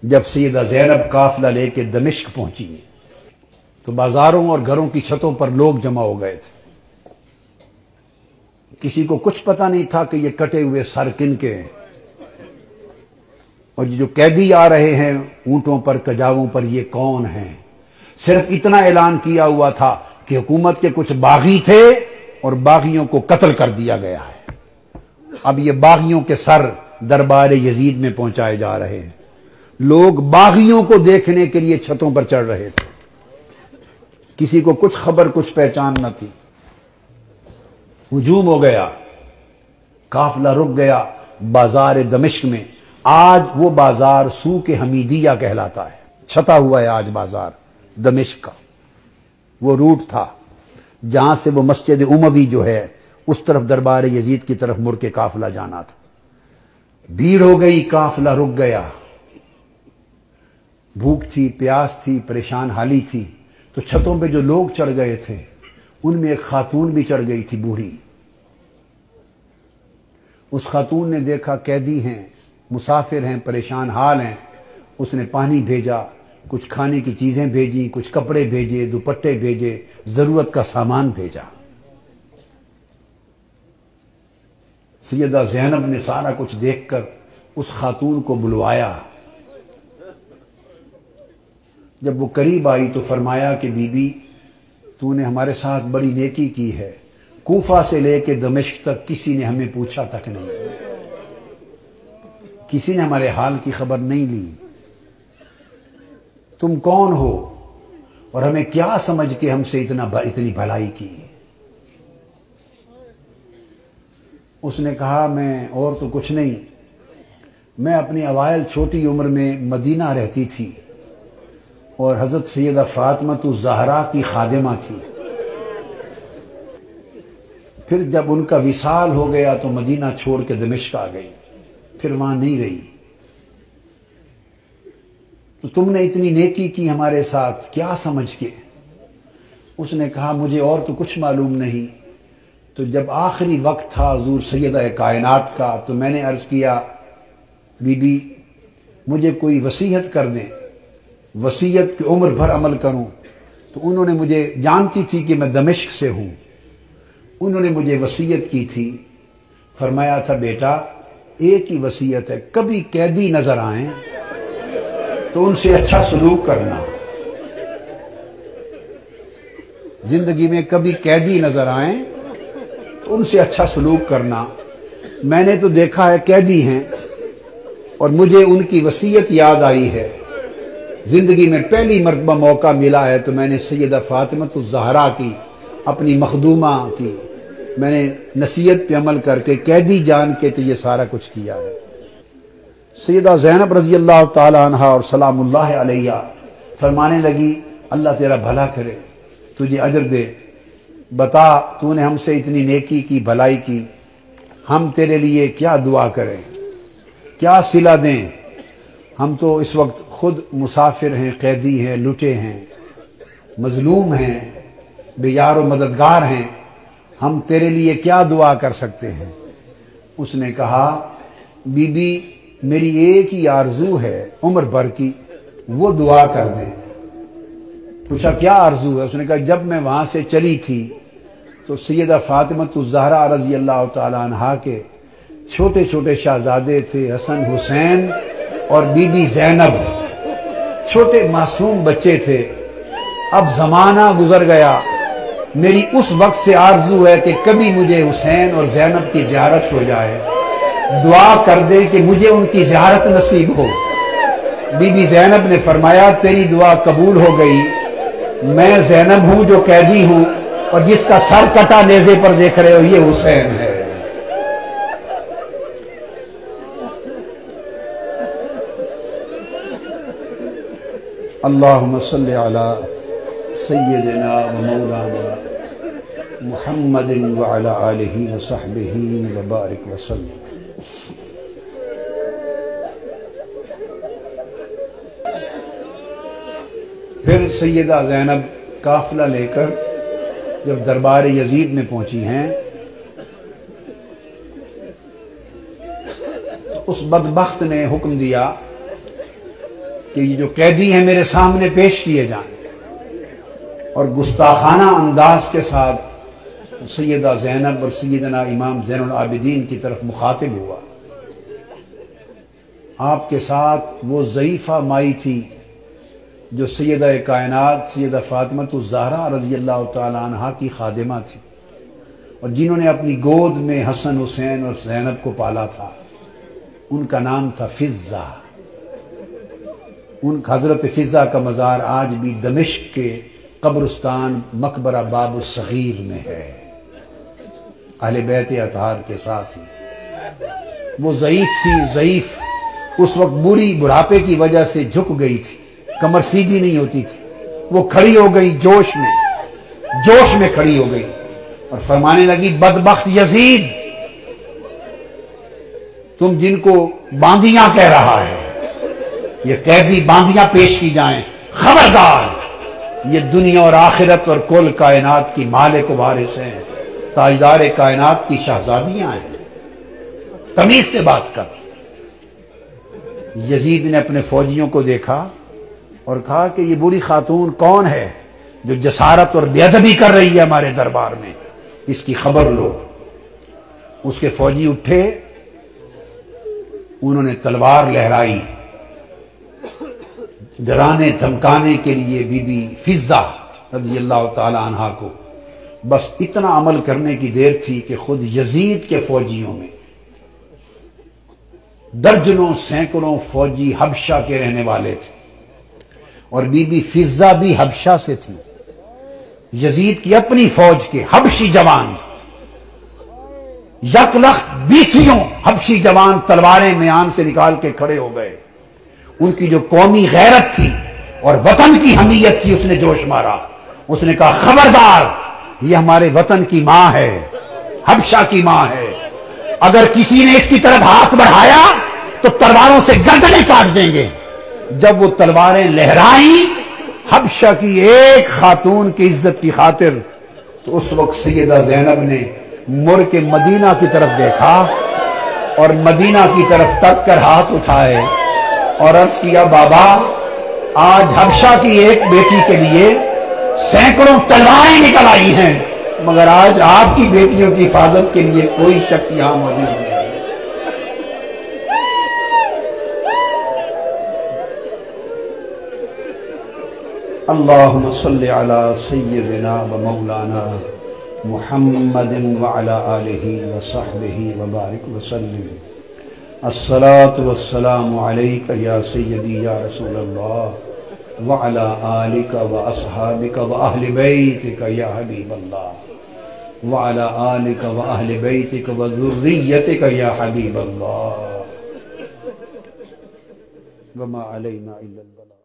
جب سیدہ زینب قافلہ لے کے دمشق پہنچی تو بازاروں اور گھروں کی چھتوں پر لوگ جمع ہو گئے تھے۔ کسی کو کچھ پتہ نہیں تھا کہ یہ کٹے ہوئے سر کن کے ہیں، اور جو قیدی آ رہے ہیں اونٹوں پر کجاووں پر یہ کون ہیں۔ صرف اتنا اعلان کیا ہوا تھا کہ حکومت کے کچھ باغی تھے اور باغیوں کو قتل کر دیا گیا ہے۔ اب یہ باغیوں کے سر دربار یزید میں پہنچائے جا رہے ہیں۔ لوگ باغیوں کو دیکھنے کے لیے چھتوں پر چڑھ رہے تھے۔ کسی کو کچھ خبر کچھ پہچان نہ تھی۔ ہجوم ہو گیا، قافلہ رک گیا بازار دمشق میں۔ آج وہ بازار سوق حمیدیہ کہلاتا ہے، چھتا ہوا ہے آج بازار دمشق کا۔ وہ روٹ تھا جہاں سے وہ مسجد اموی جو ہے اس طرف دربار یزید کی طرف مڑ کے قافلہ جانا تھا۔ بھیڑ ہو گئی، قافلہ رک گیا۔ بھوک تھی، پیاس تھی، پریشان حالی تھی، تو چھتوں پہ جو لوگ چڑھ گئے تھے ان میں ایک خاتون بھی چڑھ گئی تھی، بوڑھی۔ اس خاتون نے دیکھا قیدی ہیں، مسافر ہیں، پریشان حال ہیں۔ اس نے پانی بھیجا، کچھ کھانے کی چیزیں بھیجی، کچھ کپڑے بھیجے، دوپٹے بھیجے، ضرورت کا سامان بھیجا۔ سیدہ زینب نے سارا کچھ دیکھ کر اس خاتون کو بلوایا۔ جب وہ قریب آئی تو فرمایا کہ بی بی تو نے ہمارے ساتھ بڑی نیکی کی ہے، کوفہ سے لے کے دمشق تک کسی نے ہمیں پوچھا تک نہیں، کسی نے ہمارے حال کی خبر نہیں لی۔ تم کون ہو اور ہمیں کیا سمجھ کے ہم سے اتنی بھلائی کی؟ اس نے کہا میں اور تو کچھ نہیں، میں اپنی اوائل چھوٹی عمر میں مدینہ رہتی تھی اور حضرت سیدہ فاطمہ الزہرا کی خادمہ تھی۔ پھر جب ان کا وصال ہو گیا تو مدینہ چھوڑ کے دمشق آ گئی، پھر وہاں نہیں رہی۔ تو تم نے اتنی نیکی کی ہمارے ساتھ کیا سمجھ کے؟ اس نے کہا مجھے اور تو کچھ معلوم نہیں۔ تو جب آخری وقت تھا حضور سیدہ کائنات کا تو میں نے عرض کیا بی بی مجھے کوئی وصیت کر دیں، وصیت کی عمر بھر عمل کروں۔ تو انہوں نے مجھے، جانتی تھی کہ میں دمشق سے ہوں، انہوں نے مجھے وصیت کی تھی، فرمایا تھا بیٹا ایک ہی وصیت ہے، کبھی قیدی نظر آئیں تو ان سے اچھا سلوک کرنا۔ زندگی میں کبھی قیدی نظر آئیں تو ان سے اچھا سلوک کرنا۔ میں نے تو دیکھا ہے قیدی ہیں اور مجھے ان کی وصیت یاد آئی ہے۔ زندگی میں پہلی مرتبہ موقع ملا ہے تو میں نے سیدہ فاطمہ الزہرا کی، اپنی مخدومہ کی، میں نے نصیحت پہ عمل کر کے قیدی جان کے تو یہ سارا کچھ کیا ہے۔ سیدہ زینب رضی اللہ تعالی عنہا اور سلام اللہ علیہ فرمانے لگی اللہ تیرا بھلا کرے، تجھے اجر دے، بتا تو نے ہم سے اتنی نیکی کی، بھلائی کی، ہم تیرے لیے کیا دعا کریں، کیا صلہ دیں؟ ہم تو اس وقت خود مسافر ہیں، قیدی ہیں، لٹے ہیں، مظلوم ہیں، بے یار و مددگار ہیں، ہم تیرے لیے کیا دعا کر سکتے ہیں؟ اس نے کہا بی بی میری ایک ہی آرزو ہے عمر بھر کی، وہ دعا کر دیں۔ پوچھا کیا آرزو ہے؟ اس نے کہا جب میں وہاں سے چلی تھی تو سیدہ فاطمہ الزہرا رضی اللہ تعالی عنہا کے چھوٹے چھوٹے شہزادے تھے، حسن حسین اور بی بی زینب، چھوٹے معصوم بچے تھے۔ اب زمانہ گزر گیا، میری اس وقت سے آرزو ہے کہ کبھی مجھے حسین اور زینب کی زیارت ہو جائے، دعا کر دے کہ مجھے ان کی زیارت نصیب ہو۔ بی بی زینب نے فرمایا تیری دعا قبول ہو گئی، میں زینب ہوں جو قیدی ہوں، اور جس کا سر کٹا نیزے پر دیکھ رہے ہو یہ حسین ہے۔ اللہم صلی علی سیدنا و مولانا محمد وعلی آلہ وصحبہ وبارک وسلم۔ پھر سیدہ زینب قافلہ لے کر جب دربار یزید میں پہنچی ہیں تو اس بدبخت نے حکم دیا کہ یہ جو قیدی ہیں میرے سامنے پیش کیے جائیں، اور گستاخانہ انداز کے ساتھ سیدہ زینب اور سیدنا امام زین العابدین کی طرف مخاطب ہوا۔ آپ کے ساتھ وہ ضعیفہ مائی تھی جو سیدہ کائنات سیدہ فاطمہ الزہرا رضی اللہ تعالی عنہا کی خادمہ تھی، اور جنہوں نے اپنی گود میں حسن حسین اور زینب کو پالا تھا۔ ان کا نام تھا فضہ۔ ان حضرت فضہ کا مزار آج بھی دمشق کے قبرستان مقبرہ باب الصغیر میں ہے، اہل بیت اطہار کے ساتھ ہی۔ وہ ضعیف تھی، ضعیف، اس وقت بوڑھی بڑھاپے کی وجہ سے جھک گئی تھی، کمر سیدھی نہیں ہوتی تھی۔ وہ کھڑی ہو گئی جوش میں کھڑی ہو گئی اور فرمانے لگی، بدبخت یزید، تم جن کو باندیاں کہہ رہا ہے، یہ قیدی باندیاں پیش کی جائیں، خبردار، یہ دنیا اور آخرت اور کل کائنات کی مالک و وارث ہیں، تاجدار کائنات کی شہزادیاں ہیں، تمیز سے بات کر۔ یزید نے اپنے فوجیوں کو دیکھا اور کہا کہ یہ بوڑھی خاتون کون ہے جو جسارت اور بے ادبی کر رہی ہے ہمارے دربار میں، اس کی خبر لو۔ اس کے فوجی اٹھے، انہوں نے تلوار لہرائی، ڈرانے دھمکانے کے لیے بی بی فضہ رضی اللہ تعالی عنہا کو۔ بس اتنا عمل کرنے کی دیر تھی کہ خود یزید کے فوجیوں میں درجنوں سینکڑوں فوجی حبشہ کے رہنے والے تھے، اور بی بی فضہ بھی حبشہ سے تھی۔ یزید کی اپنی فوج کے حبشی جوان، یک لخت 20 حبشی جوان تلواریں میان سے نکال کے کھڑے ہو گئے۔ ان کی جو قومی غیرت تھی اور وطن کی حمیت تھی، اس نے جوش مارا۔ اس نے کہا، خبردار، یہ ہمارے وطن کی ماں ہے، حبشہ کی ماں ہے، اگر کسی نے اس کی طرف ہاتھ بڑھایا تو تلواروں سے گردنیں کاٹ دیں گے۔ جب وہ تلواریں لہرائیں حبشہ کی ایک خاتون کی عزت کی خاطر، تو اس وقت سیدہ زینب نے مڑ کے مدینہ کی طرف دیکھا اور مدینہ کی طرف تک کر ہاتھ اٹھائے اور عرض کیا، بابا، آج حبشہ کی ایک بیٹی کے لیے سینکڑوں تلواریں نکل آئی ہیں، مگر آج آپ کی بیٹیوں کی حفاظت کے لیے کوئی شخص یہاں موجود نہیں۔ اللہم صلی علی سیدنا و مولانا محمد وعلی آلہ وصحبہ وبارک وسلم۔ الصلاة والسلام علیک یا سیدی یا رسول اللہ وعلی آلک و اصحابک و اہل بیتک یا حبیب اللہ وعلی آلک و اہل بیتک و ذریتک یا حبیب اللہ وما علینا الا البلاغ۔